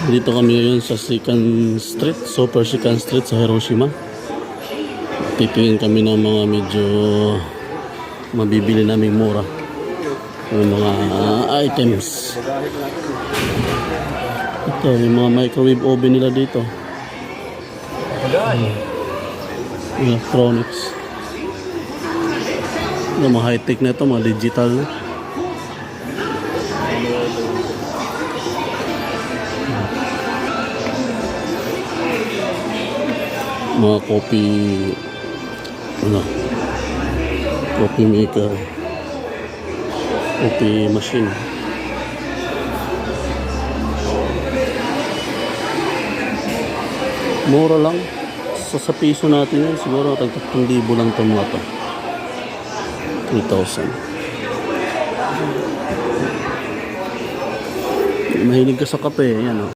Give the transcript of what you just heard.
Dito kami ngayon sa Second Street, Super Second Street sa Hiroshima. Titingin kami ng mga medyo mabibili naming mura ng mga items. Ito, yung mga microwave oven nila dito. Electronics. Yung mga high-tech na ito, mga digital na. Mga coffee coffee maker, coffee machine. Mura lang sa piso natin yun, siguro tag 3,000 lang ito mga to. 3,000. Mahilig ka sa kape, yan o.